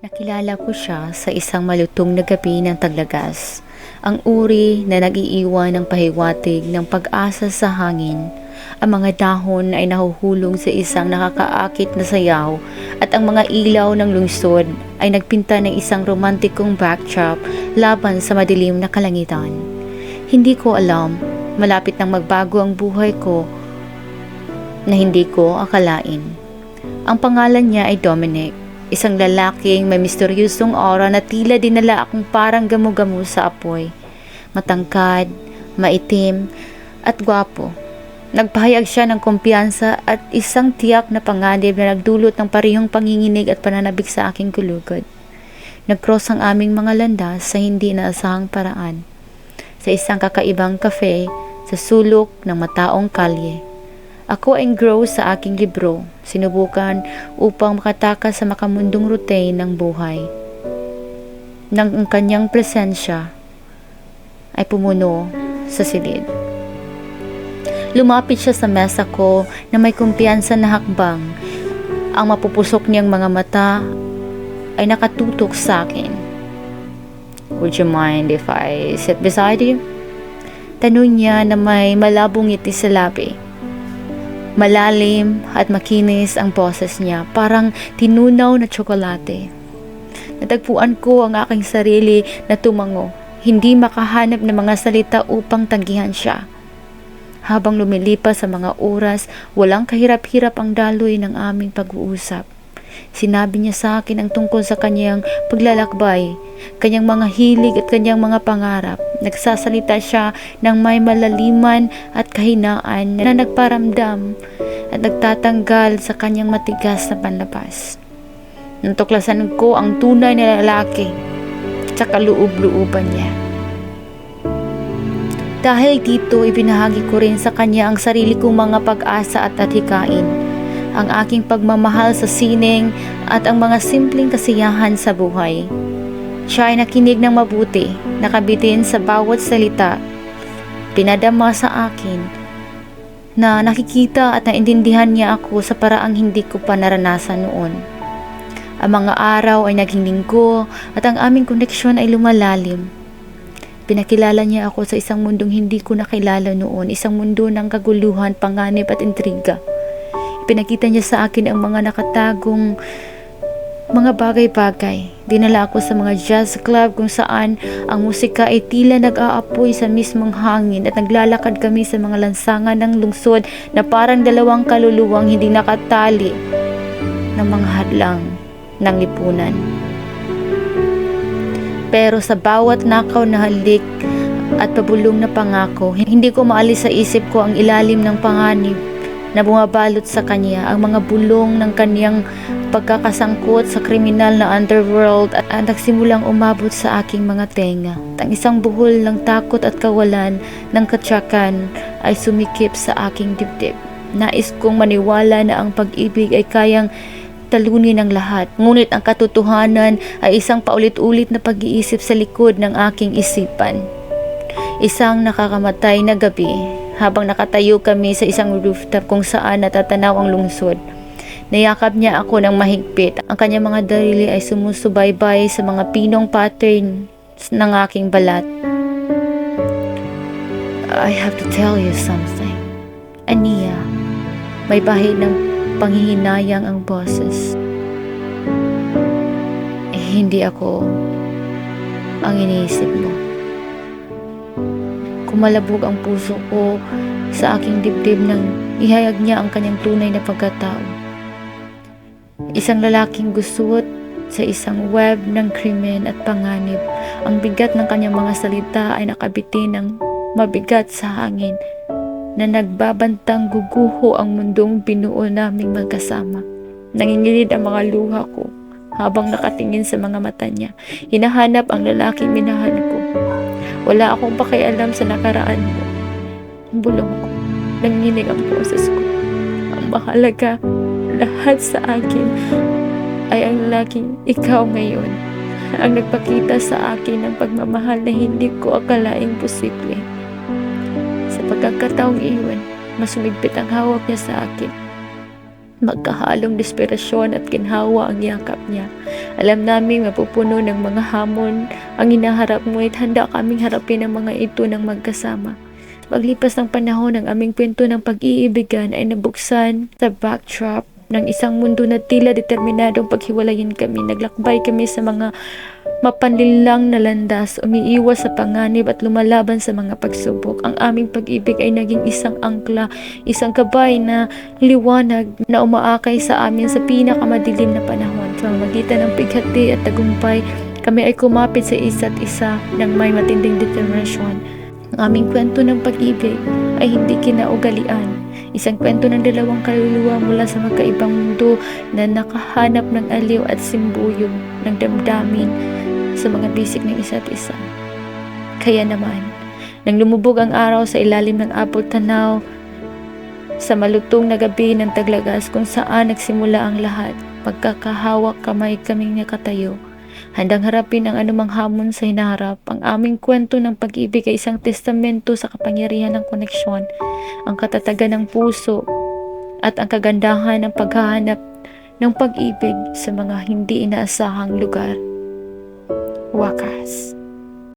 Nakilala ko siya sa isang malutong na gabi ng Taglagas. Ang uri na nag-iiwan ng pahiwatig ng pag-asa sa hangin. Ang mga dahon ay nahuhulog sa isang nakakaakit na sayaw at ang mga ilaw ng lungsod ay nagpinta ng isang romantikong backdrop laban sa madilim na kalangitan. Hindi ko alam, malapit nang magbago ang buhay ko na hindi ko akalain. Ang pangalan niya ay Dominic. Isang lalaking may misteryosong aura na tila dinala akong parang gamo-gamo sa apoy. Matangkad, maitim, at gwapo. Nagpahayag siya ng kumpiyansa at isang tiyak na panganib na nagdulot ng parehong panginginig at pananabik sa aking kulugod. Nag-cross ang aming mga landas sa hindi naasahang paraan. Sa isang kakaibang cafe sa sulok ng mataong kalye. Ako ay engrossed sa aking libro, sinubukan upang makatakas sa makamundong routine ng buhay. Nang ang kanyang presensya ay pumuno sa silid. Lumapit siya sa mesa ko na may kumpiyansa na hakbang. Ang mapupusok niyang mga mata ay nakatutok sa akin. "Would you mind if I sit beside you?" Tanong niya na may malabong ngiti sa labi. Malalim at makinis ang boses niya, parang tinunaw na tsokolate. Natagpuan ko ang aking sarili na tumango, hindi makahanap ng mga salita upang tanggihan siya. Habang lumilipas sa mga oras, walang kahirap-hirap ang daloy ng aming pag-uusap. Sinabi niya sa akin ang tungkol sa kanyang paglalakbay, kanyang mga hilig at kanyang mga pangarap. Nagsasalita siya ng may malaliman at kahinaan na nagparamdam at nagtatanggal sa kanyang matigas na panlabas. Natuklasan ko ang tunay na lalaki sa kaloob-looban niya. Dahil dito, ibinahagi ko rin sa kanya ang sarili kong mga pag-asa at hikain, ang aking pagmamahal sa sining at ang mga simpleng kasiyahan sa buhay. Siya ay nakinig ng mabuti, nakabitin sa bawat salita. Pinadama sa akin na nakikita at naintindihan niya ako sa paraang hindi ko pa naranasan noon. Ang mga araw ay naging linggo at ang aming koneksyon ay lumalalim. Pinakilala niya ako sa isang mundong hindi ko nakilala noon, isang mundo ng kaguluhan, panganib at intriga. Pinakita niya sa akin ang mga nakatagong mga bagay-bagay. Dinala ako sa mga jazz club kung saan ang musika ay tila nag-aapoy sa mismong hangin at naglalakad kami sa mga lansangan ng lungsod na parang dalawang kaluluwang hindi nakatali ng mga hadlang ng lipunan. Pero sa bawat nakaw na halik at pabulong na pangako, hindi ko maalis sa isip ko ang ilalim ng panganib na bumabalot sa kanya, ang mga bulong ng kanyang pagkakasangkot sa kriminal na underworld at nagsimulang umabot sa aking mga tenga. Ang isang buhol ng takot at kawalan ng katyakan ay sumikip sa aking dibdib. Nais kong maniwala na ang pag-ibig ay kayang talunin ang lahat. Ngunit ang katotohanan ay isang paulit-ulit na pag-iisip sa likod ng aking isipan. Isang nakakamatay na gabi, habang nakatayo kami sa isang rooftop kung saan natatanaw ang lungsod. Nayakap niya ako ng mahigpit. Ang kanyang mga daliri ay sumusubaybay sa mga pinong pattern ng aking balat. "I have to tell you something." Aniya, may bahid ng panghihinayang ang boses. Hindi ako ang iniisip mo. Kumalabog ang puso ko sa aking dibdib nang ihayag niya ang kanyang tunay na pagkatao. Isang lalaking gusot sa isang web ng krimen at panganib. Ang bigat ng kanyang mga salita ay nakabitin ng mabigat sa hangin na nagbabantang guguho ang mundong binuo naming magkasama. Nangingilid ang mga luha ko habang nakatingin sa mga mata niya. Hinahanap ang lalaking minahal ko. Wala akong pakialam sa nakaraan mo. Ang bulong ko, nanginginig ang boses ko. Ang mahalaga, lahat sa akin ay ang lalaking ikaw ngayon. Ang nagpakita sa akin ng pagmamahal na hindi ko akalaing posible. Sa pagkakataong iyon, mas sumigpit ang hawak niya sa akin. Magkahalong desperasyon at ginhawa ang yakap niya. Alam namin mapupuno ng mga hamon ang hinaharap, ngunit handa kaming harapin ang mga ito ng magkasama. Paglipas ng panahon, ang aming kwento ng pag-iibigan ay nabuksan sa backdrop ng isang mundo na tila determinadong paghiwalayin kami. Naglakbay kami sa mga mapanlinlang na landas, umiiwas sa panganib at lumalaban sa mga pagsubok. Ang aming pag-ibig ay naging isang angkla, isang gabay na liwanag na umaakay sa amin sa pinakamadilim na panahon. Sa magitan ng pighati at tagumpay, kami ay kumapit sa isa't isa ng may matinding determinasyon. Ang aming kwento ng pag-ibig ay hindi kinaugalian. Isang kwento ng dalawang kaluluwa mula sa magkaibang mundo na nakahanap ng aliw at simbuyong ng damdamin sa mga bisig ng isa't isa. Kaya naman, nang lumubog ang araw sa ilalim ng apple tanaw, sa malutong na gabi ng Taglagas kung saan nagsimula ang lahat, pagkakahawak kamay kaming nakatayo, handang harapin ang anumang hamon sa hinaharap. Ang aming kwento ng pag-ibig ay isang testamento sa kapangyarihan ng koneksyon, ang katatagan ng puso, at ang kagandahan ng paghahanap ng pag-ibig sa mga hindi inaasahang lugar. Wakas.